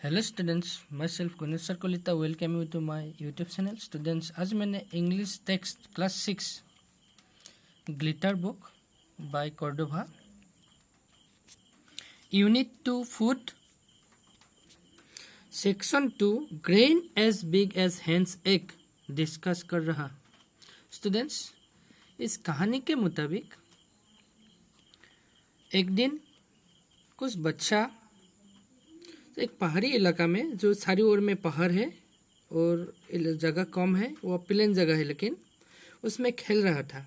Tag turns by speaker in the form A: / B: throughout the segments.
A: Hello students, myself Gunesh sir Kalita welcome you to my YouTube channel. Students, आज मैंने English text class 6 glitter book by Cordova unit 2 food section 2 grain as big as hen's egg डिस्कस कर रहा। Students, इस कहानी के मुताबिक एक दिन कुछ बच्चा एक पहाड़ी इलाका में, जो चारों ओर में पहाड़ है और जगह कम है, वो प्लेन जगह है, लेकिन उसमें खेल रहा था।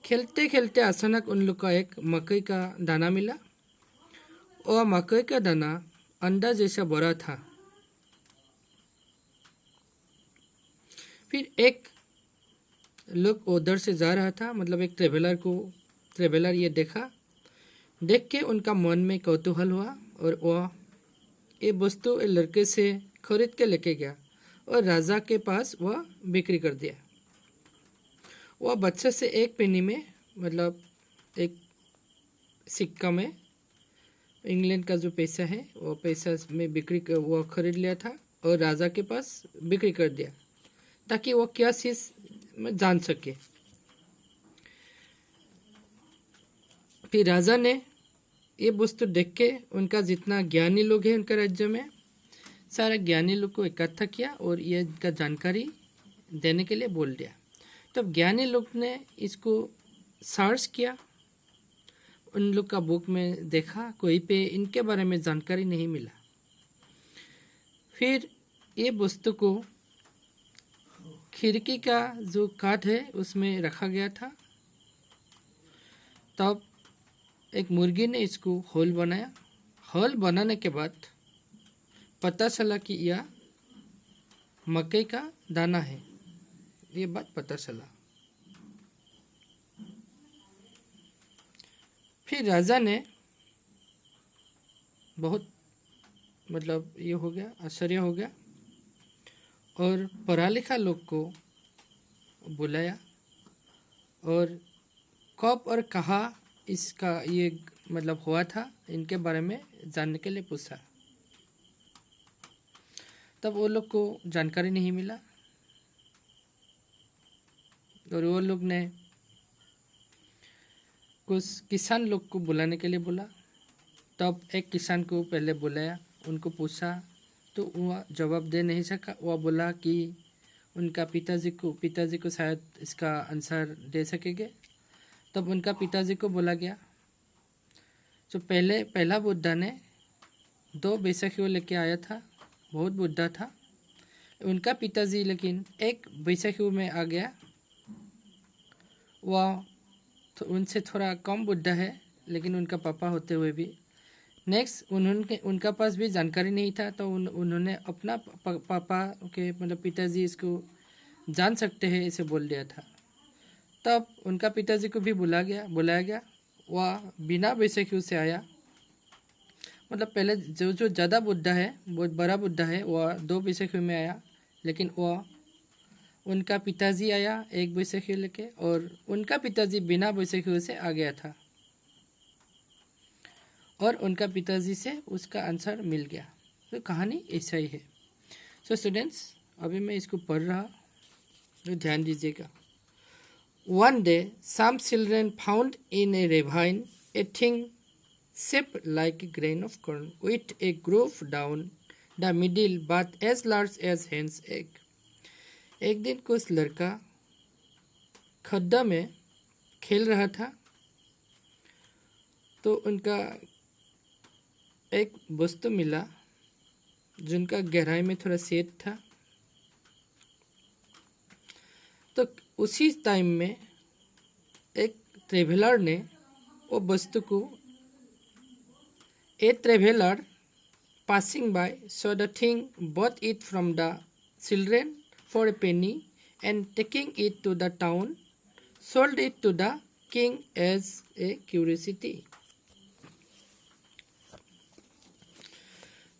A: खेलते खेलते अचानक उन लोग का एक मकई का दाना मिला और मकई का दाना अंडा जैसा बड़ा था। फिर एक लोग उधर से जा रहा था, मतलब एक ट्रेवलर ये देखा। देख के उनका मन में कौतूहल हुआ और वह ये वस्तु लड़के से खरीद के लेके गया और राजा के पास वह बिक्री कर दिया। वह बच्चे से एक पेनी में, मतलब एक सिक्का में, इंग्लैंड का जो पैसा है वो पैसा में वह खरीद लिया था और राजा के पास बिक्री कर दिया ताकि वह क्या चीज़ में जान सके। फिर राजा ने ये वस्तु देख के उनका जितना ज्ञानी लोग हैं उनके राज्य में, सारे ज्ञानी लोग को इकट्ठा किया और ये इनका जानकारी देने के लिए बोल दिया। तब ज्ञानी लोग ने इसको सर्च किया, उन लोग का बुक में देखा, कोई पे इनके बारे में जानकारी नहीं मिला। फिर ये वस्तु को खिड़की का जो काट है उसमें रखा गया था। तब एक मुर्गी ने इसको होल बनाया। होल बनाने के बाद पता चला कि यह मकई का दाना है। ये बात पता चला। फिर राजा ने बहुत, मतलब ये हो गया, आश्चर्य हो गया और पढ़ा लिखा लोग को बुलाया और कब और कहाँ इसका ये मतलब हुआ था इनके बारे में जानने के लिए पूछा। तब वो लोग को जानकारी नहीं मिला और वो लोग ने कुछ किसान लोग को बुलाने के लिए बोला। तब एक किसान को पहले बुलाया, उनको पूछा तो वह जवाब दे नहीं सका। वह बोला कि उनका पिताजी को शायद इसका आंसर दे सकेंगे। तब उनका पिताजी को बोला गया। तो पहला बुद्धा ने 2 बैसाखियों लेके आया था, बहुत बुद्धा था। उनका पिताजी लेकिन एक बैसाखियों में आ गया, वह तो उनसे थोड़ा कम बुद्धा है, लेकिन उनका पापा होते हुए भी। नेक्स्ट उनका पास भी जानकारी नहीं था, तो उन्होंने अपना पापा के, मतलब पिताजी इसको जान सकते हैं इसे बोल दिया था। तब उनका पिताजी को भी बुलाया गया। वह बिना बैसाखियों से आया, मतलब पहले जो ज़्यादा बुद्धा है, बहुत बड़ा बुद्धा है, वह 2 बैसाखियों में आया, लेकिन वह उनका पिताजी आया 1 बैसाखियों लेके और उनका पिताजी बिना बैसाखियों से आ गया था और उनका पिताजी से उसका आंसर मिल गया। तो कहानी ऐसा ही है। सो स्टूडेंट्स, अभी मैं इसको पढ़ रहा, तो ध्यान दीजिएगा। One day, some children found in a ravine a thing shaped like a grain of corn, with a groove down the middle, but as large as hen's egg. एक दिन कुछ लड़का खड्डा में खेल रहा था, तो उनका एक वस्तु मिला जिनका गहराई में थोड़ा छेद था। तो उसी टाइम में एक ट्रेवलर ने वो वस्तु को, a traveller passing by saw the thing, bought it from the children for a penny and taking it to the town sold it to the king as a curiosity.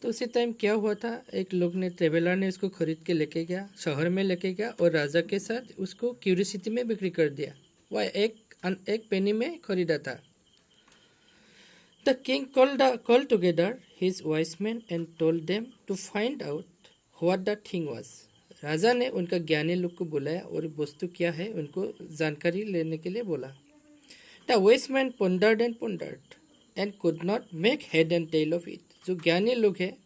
A: तो उसी time क्या हुआ था, एक लोग ने, ट्रेवलर ने इसको खरीद के लेके गया, शहर में लेके गया और राजा के साथ उसको क्यूरियोसिटी में बिक्री कर दिया। वह एक पेनी में खरीदा था। The king called together his wise men and told them to find out what the thing was. राजा ने उनका ज्ञानी लोग को बुलाया और वस्तु क्या है उनको जानकारी लेने के लिए बोला. The wise men pondered and could not make head and tail of it. जो ज्ञानी लोग है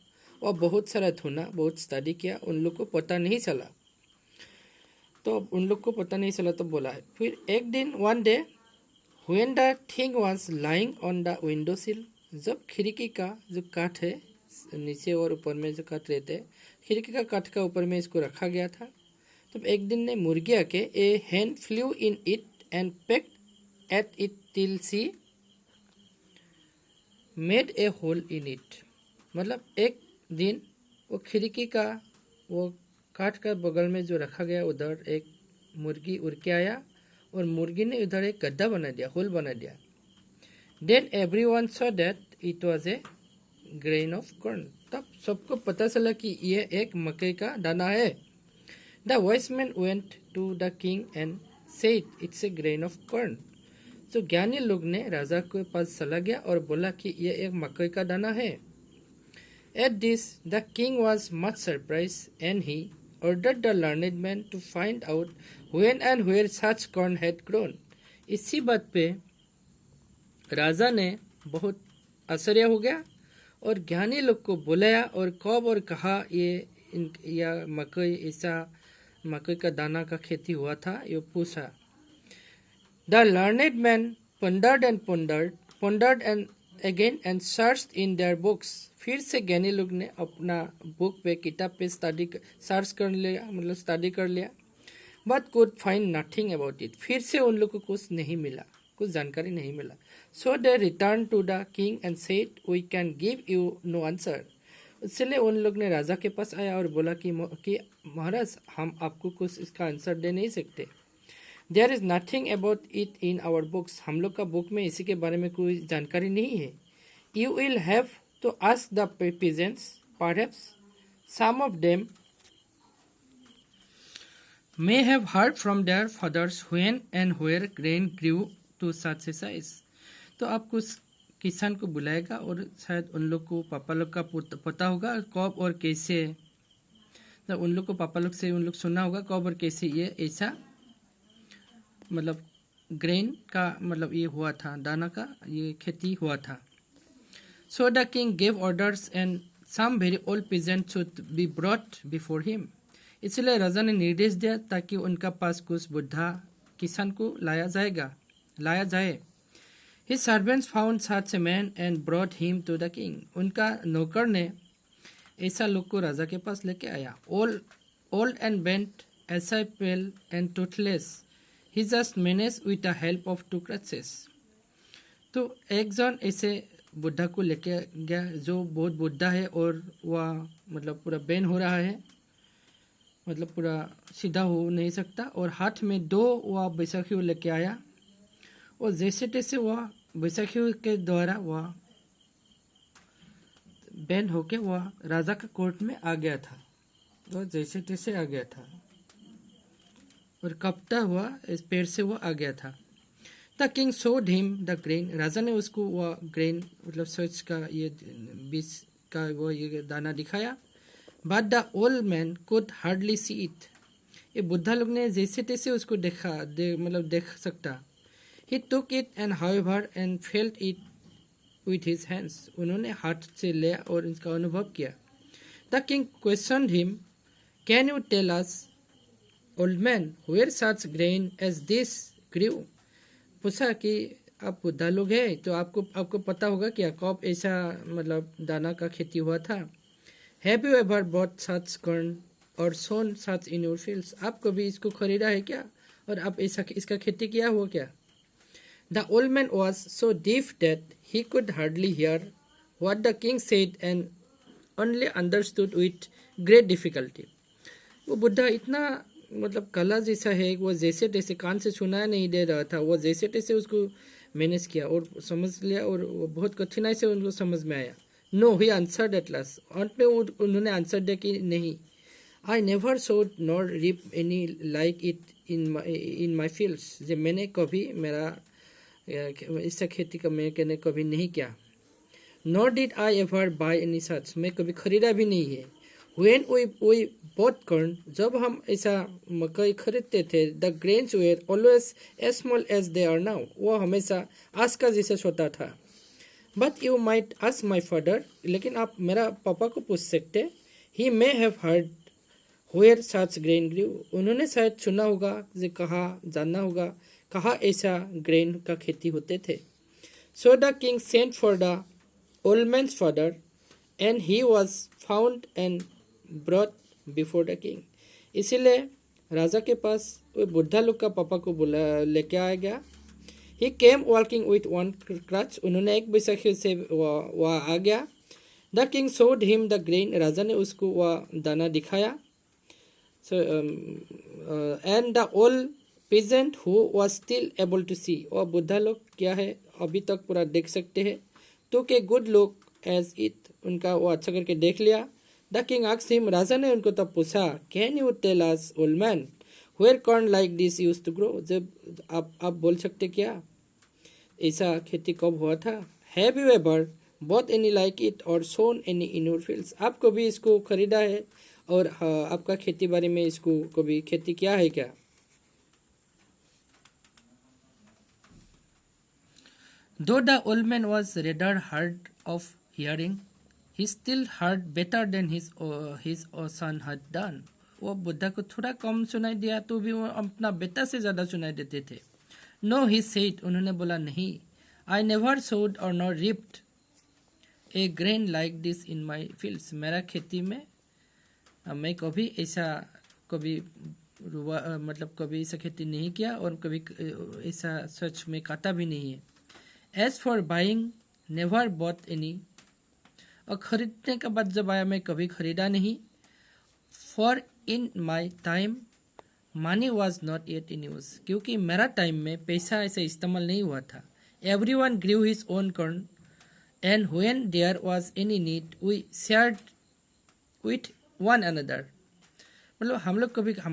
A: वो बहुत सारा धुना, बहुत स्टडी किया, उन लोग को पता नहीं चला. तो उन लोग को पता नहीं चला तो बोला. फिर एक दिन one day when the thing was lying on the window sill, जब खिड़की का जो काठ है नीचे और ऊपर में जो काट रहते हैं, खिड़की का काठ का ऊपर में इसको रखा गया था. तब एक दिन ने मुर्गी आके ए hen flew in it and pecked at it till she made a hole in it. मतलब एक दिन वो खिड़की का वो काठ का बगल में जो रखा गया उधर एक मुर्गी उड़ के आया और मुर्गी ने उधर एक गड्ढा बना दिया, होल बना दिया. Then everyone saw that it was a grain of corn. तब सबको पता चला कि ये एक मकई का दाना है. The wise men went to the king and said it's a grain of corn. तो ज्ञानी लोग ने राजा के पास चला गया और बोला कि ये एक मकई का दाना है. At this the king was much surprised and he ordered the learned man to find out when and where such corn had grown. इसी बात पे राजा ने बहुत आश्चर्य हो गया और ज्ञानी लोग को बुलाया और कब और कहा या मकई ऐसा मकई का दाना का खेती हुआ था ये पूछा. The learned man pondered and again and searched in their books. फिर से ज्ञानी लोग ने अपना बुक पे किताब पे सर्च कर लिया, मतलब स्टडी कर लिया. But could find nothing about it. फिर से उन लोग को कुछ नहीं मिला, कुछ जानकारी नहीं मिला. So they returned to the king and said, we can give you no answer. इसलिए उन लोग ने राजा के पास आया और बोला कि महाराज हम आपको कुछ इसका आंसर दे नहीं सकते. There is nothing about it in our books. हम लोग का बुक में इसी के बारे में कोई जानकारी नहीं है. You will have to ask the peasants. Perhaps some of them may have heard from their fathers when and where grain grew to such a size. तो आप कुछ किसान को बुलाएगा और शायद उन लोग को पापा लोग का पता होगा कब और कैसे, तो उन लोग को पापा लोग से उन लोग सुना होगा कब और कैसे ये ऐसा मतलब ग्रेन का मतलब ये हुआ था, दाना का ये खेती हुआ था. So the king gave orders and some very old peasants should be brought before him. इसलिए राजा ने निर्देश दिया ताकि उनका पास कुछ बुढ़ा किसान को लाया जाए. His servants found such a man and brought him to the king. उनका नौकर ने ऐसा लोग को राजा के पास लेके आया. Old and bent, as pale and toothless. He just managed with the help of 2 crutches. तो एक जन ऐसे बुढ़ा को लेके गया जो बहुत बुढ़ा है और वह मतलब पूरा बेन हो रहा है, मतलब पूरा सीधा हो नहीं सकता, और हाथ में 2 वह बैसाखियों लेके आया और जैसे तैसे वह बैसाखियों के द्वारा वह बेन होके वह राजा का कोर्ट में आ गया था. वह जैसे तैसे आ गया था और कपता हुआ इस पेड़ से वह आ गया था. The king showed him the grain. राजा ने उसको वह ग्रेन मतलब सोच का ये बीज का वो ये दाना दिखाया. But the old man could hardly see it. ये बुढ़ा लोग ने जैसे तैसे उसको मतलब देख सकता. He took it and however and felt it with his hands. उन्होंने हाथ से लिया और इसका अनुभव किया. The king questioned him, can you tell us, old man, where such grain as this grew? पूछा कि आप बुढ़ा लोग हैं तो आपको पता होगा क्या कब ऐसा मतलब दाना का खेती हुआ था. Have you ever bought such corn or sown such in your fields? आप कभी इसको खरीदा है क्या और आप इसका खेती किया हुआ क्या? The old man was so deaf that he could hardly hear what the king said and only understood with great difficulty. वो बुढ़ा इतना मतलब कला जैसा है, वो जैसे तैसे कान से सुना नहीं दे रहा था, वो जैसे तैसे उसको मैनेज किया और समझ लिया और वो बहुत कठिनाई से उनको समझ में आया. No he answered at last. अंत में उन्होंने आंसर दिया कि नहीं. I never sowed nor reaped any like it in my fields. जब मैंने कभी मेरा इससे खेती का मैंने कभी नहीं किया. Nor did I ever buy any such. मैं कभी खरीदा भी नहीं है. When we bought corn, जब हम ऐसा मकई खरीदते थे, the grains were always as small as they are now. वो हमेशा आज का जैसा छोटा था. But you might ask my father, लेकिन आप मेरा पापा को पूछ सकते. He may have heard where such grain grew. उन्होंने शायद सुना होगा, कहा जानना होगा, कहा ऐसा ग्रेन का खेती होते थे. So the king sent for the old man's father, and he was found and brought before the king. इसीलिए राजा के पास वो बुढ़ा लोग का पापा को बुला लेके आया गया. He came walking with one crutch. उन्होंने एक बैसाखी से वह आ गया. The king showed him the grain. राजा ने उसको वह दाना दिखाया. So and the old peasant who was still able to see. वह बुढ़ा लोग क्या है अभी तक पूरा देख सकते हैं. took a good look as it. उनका वो अच्छा करके देख लिया. The king asked him. राजा ने उनको तब पूछा, Can you tell us, old man, where corn like this used to grow? जब आप बोल सकते क्या ऐसा खेती कब हुआ था? Have you ever bought any like it or sown any in your fields? आप कभी इसको खरीदा है और आपका खेती बाड़ी में इसको कभी खेती किया है क्या? Though the old man was rather hard of hearing, he still heard better than his son had done. वो बुद्धा को थोड़ा कम सुनाई दिया तो भी वो अपना बेटा से ज़्यादा सुनाई देते थे. No, he said. उन्होंने बोला नहीं. I never sowed or nor reaped a grain like this in my fields. मेरा खेती में मैं कभी ऐसा मतलब कभी ऐसा खेती नहीं किया और कभी ऐसा सच में काटा भी नहीं है. As for buying, never bought any. और खरीदने का बाद जब आया मैं कभी खरीदा नहीं. For in my time, money was not yet in use. क्योंकि मेरा टाइम में पैसा ऐसे इस्तेमाल नहीं हुआ था. Everyone grew his own corn, and when there was any need, we shared with one another. मतलब हम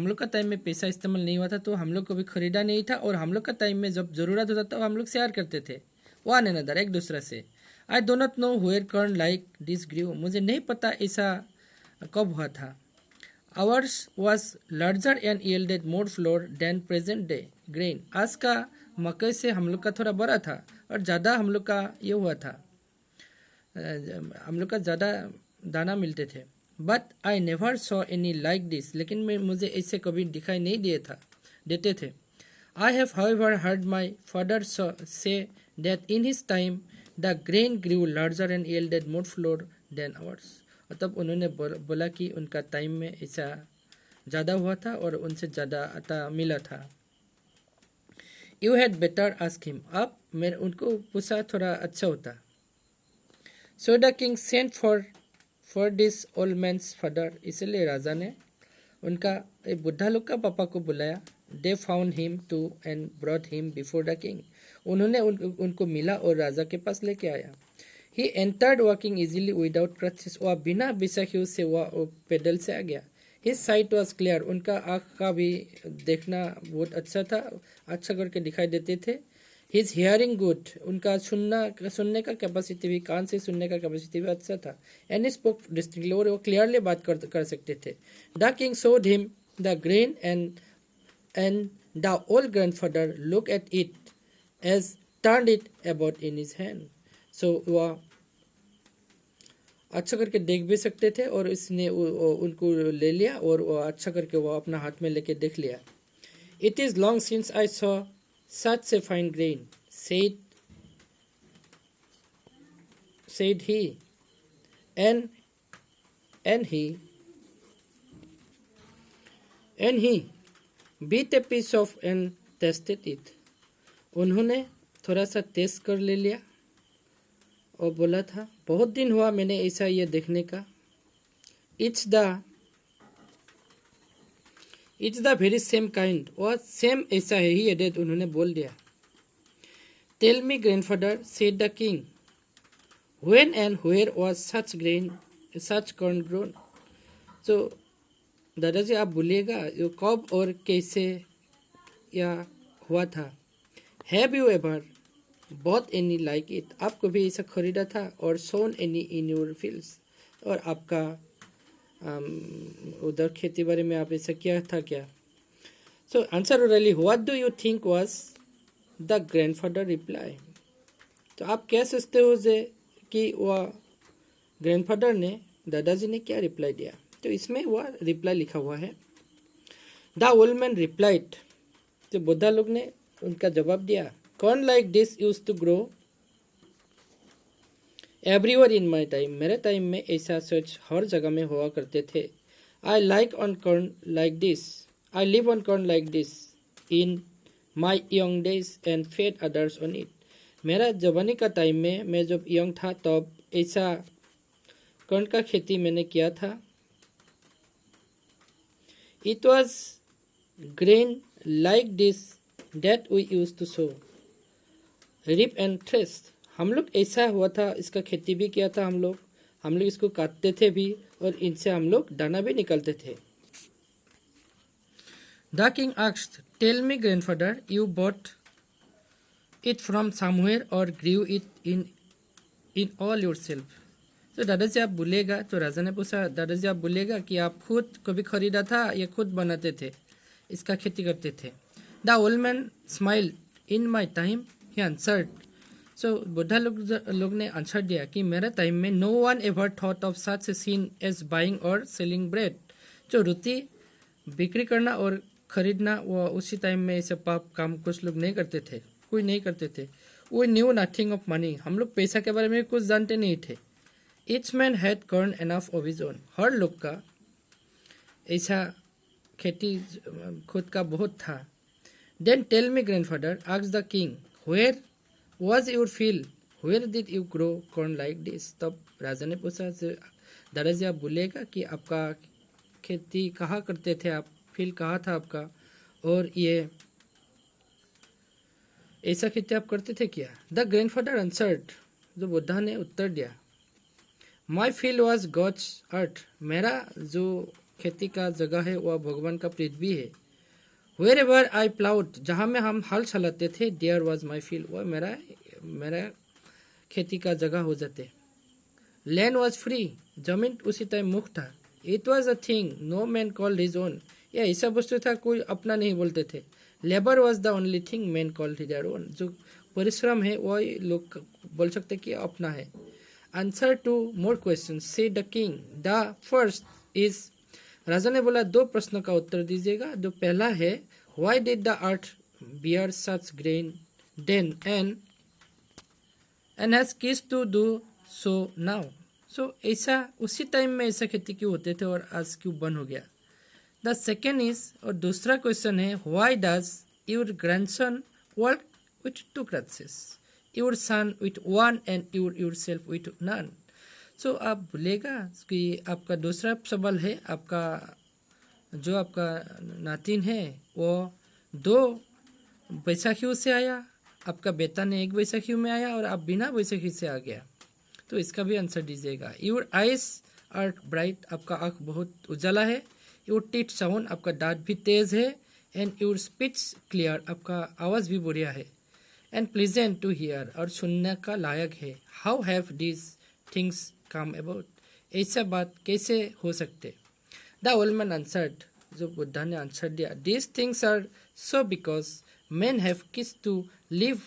A: लोग का टाइम में पैसा इस्तेमाल नहीं हुआ था तो हम लोग कभी खरीदा नहीं था और हम लोग का टाइम में जब ज़रूरत होता था हम लोग शेयर करते थे one another एक दूसरे से. I do not know where corn like this grew. मुझे नहीं पता ऐसा कब हुआ था. Ours was larger and yielded more flour than present day grain. आज का मकई से हम लोग का थोड़ा बड़ा था और ज़्यादा हम लोग का ये हुआ था, हम लोग का ज़्यादा दाना मिलते थे. But I never saw any like this. लेकिन मुझे ऐसे कभी दिखाई नहीं देते थे. I have however heard my father say that in his time the grain grew larger and yielded more flour than ours. और तब उन्होंने बोला कि उनका टाइम में ऐसा ज़्यादा हुआ था और उनसे ज़्यादा आटा मिला था. You had better ask him. अब मैं उनको पूछा थोड़ा अच्छा होता. So the king sent for this old man's father. इसलिए राजा ने उनका बुढ़ा लोग का पापा को बुलाया. They found him too and brought him before the king. उन्होंने उनको मिला और राजा के पास लेके आया. He entered walking easily without crutches. वह बिना बैसाखियों से वह पैदल से आ गया. His sight was clear. उनका आँख का भी देखना बहुत अच्छा था, अच्छा करके दिखाई देते थे. His hearing good. उनका सुनने का कैपेसिटी भी, कान से सुनने का कैपेसिटी भी अच्छा था. And he spoke distinctly. और वो क्लियरली बात कर सकते थे. The king showed him the grain and the old grandfather looked at it as turned it about in his hand. So वह अच्छा करके देख भी सकते थे और इसने उनको ले लिया और वह अच्छा करके वह अपना हाथ में लेके देख लिया. It is long since I saw such a fine grain, said he, and he beat a piece of and tasted it. उन्होंने थोड़ा सा टेस्ट कर ले लिया और बोला था बहुत दिन हुआ मैंने ऐसा ये देखने का. It's the very same kind. और सेम ऐसा है ही एडेड उन्होंने बोल दिया. Tell me, grandfather, said the king, when and where was such corn grown? So दादाजी आप बोलिएगा ये कब और कैसे या हुआ था. Have you ever bought any like it, आप कभी ऐसा खरीदा था, और sown any in your fields, और आपका उधर खेती बाड़ी में आप ऐसा किया था क्या? So answer orally, what do you think was the grandfather reply? तो आप क्या सोचते हो कि वह ग्रैंडफादर ने, दादाजी ने क्या रिप्लाई दिया? तो इसमें वह रिप्लाई लिखा हुआ है, द ओल्ड मैन रिप्लाइड, तो बुद्धा लोग ने उनका जवाब दिया, corn like this used to grow everywhere in my time, मेरे टाइम में ऐसा सच हर जगह में हुआ करते थे। I like on corn like this, I live on corn like this in my young days and fed others on it, मेरा जवानी का टाइम में, मैं जब यंग था तब ऐसा कॉर्न का खेती मैंने किया था। It was grain like this that we use to sow reap and thresh, हम लोग ऐसा हुआ था, इसका खेती भी किया था हम लोग इसको काटते थे भी, और इनसे हम लोग दाना भी निकालते थे। The king asked, tell me grandfather, you bought it from somewhere और grew it in all yourself, तो दादाजी आप बोलेगा, तो राजा ने पूछा, दादाजी आप बोलेगा कि आप खुद कभी खरीदा था या खुद बनाते थे, इसका खेती करते थे? The old man smile, in my time he answered, so बुढ़ा लोग ने आंसर दिया कि मेरे टाइम में no one ever thought of such a scene as buying और सेलिंग ब्रेड, जो रोटी बिक्री करना और खरीदना, वो उसी टाइम में ऐसे पाप काम कुछ लोग नहीं करते थे, कोई नहीं करते थे। We knew nothing of money, हम लोग पैसा के बारे में कुछ जानते नहीं थे। Each man had corn enough of his own, हर लोग का ऐसा खेती खुद का बहुत था। Then tell me grandfather, asked the king, where was your field, where did you grow corn like this, तब राजा ने पूछा, दादाजी आप बोलेगा कि आपका खेती कहाँ करते थे, आप फील्ड कहाँ था आपका, और ये ऐसा खेती आप करते थे क्या? द ग्रैंडफादर आंसर्ड, जो बुद्धा ने उत्तर दिया, माई फील्ड वॉज गॉड्स अर्थ, मेरा जो खेती का जगह है वह भगवान का पृथ्वी है। वेयर एवर आई प्लाउड, जहाँ में हम हल चलाते थे, देयर वॉज माई फील्ड, वह मेरा खेती का जगह हो जाते। लैंड वॉज फ्री, जमीन उसी टाइम मुफ्त था। It was a thing no man called his own, यह ऐसा वस्तु था कोई अपना नहीं बोलते थे। Labour was the only thing man called their own, जो परिश्रम है वह लोग बोल सकते कि अपना है। Answer two more question say the king, the first is, राजा ने बोला दो प्रश्नों का उत्तर दीजिएगा। जो पहला है, why did the earth bear such grain then and has किस to do so now, so ऐसा उसी टाइम में ऐसा खेती क्यों होते थे और आज क्यों बंद हो गया। द सेकेंड इज, और दूसरा क्वेश्चन है, why does your grandson work with two crutches, your son with one and yourself with none, so आप बोलेगा कि आपका दूसरा सवाल है, आपका जो आपका नातिन है वो 2 बैसाखियों से आया, आपका बेटा ने 1 बैसाखियों में आया और आप बिना बैसाखी से आ गया, तो इसका भी आंसर दीजिएगा। योर आइज आर ब्राइट, आपका आँख बहुत उजाला है। योर टीथ साउंड, आपका दांत भी तेज है। एंड योर स्पीच क्लियर, आपका आवाज़ भी बढ़िया है। एंड प्लीजेंट टू हियर, और सुनने का लायक है। How have this things come about, ऐसा बात कैसे हो सकते। द ओल्ड मैन आंसर्ड, जो बुद्धा ने आंसर दिया, this things are so because man have kiss to live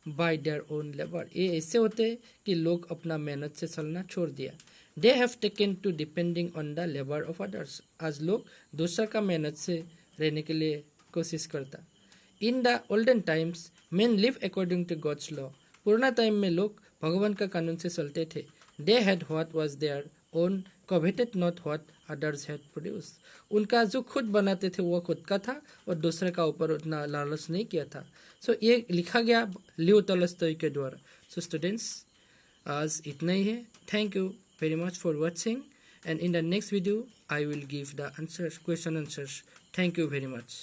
A: by their own labour, ये ऐसे होते कि लोग अपना मेहनत से चलना छोड़ दिया। They have taken to depending on the labour of others, आज लोग दूसरा का मेहनत से रहने के लिए कोशिश करता। In the olden times man live according to God's law, पुराना टाइम में लोग भगवान का कानून से चलते थे। They had what was their own, coveted not what others had produced, उनका जो खुद बनाते थे वो खुद का था और दूसरे का ऊपर उतना लालच नहीं किया था। सो ये लिखा गया लियो टॉलस्टॉय के द्वारा। सो स्टूडेंट्स, आज इतना ही है। Thank you very much for watching, and in the next video I will give the answers, question answers. Thank you very much.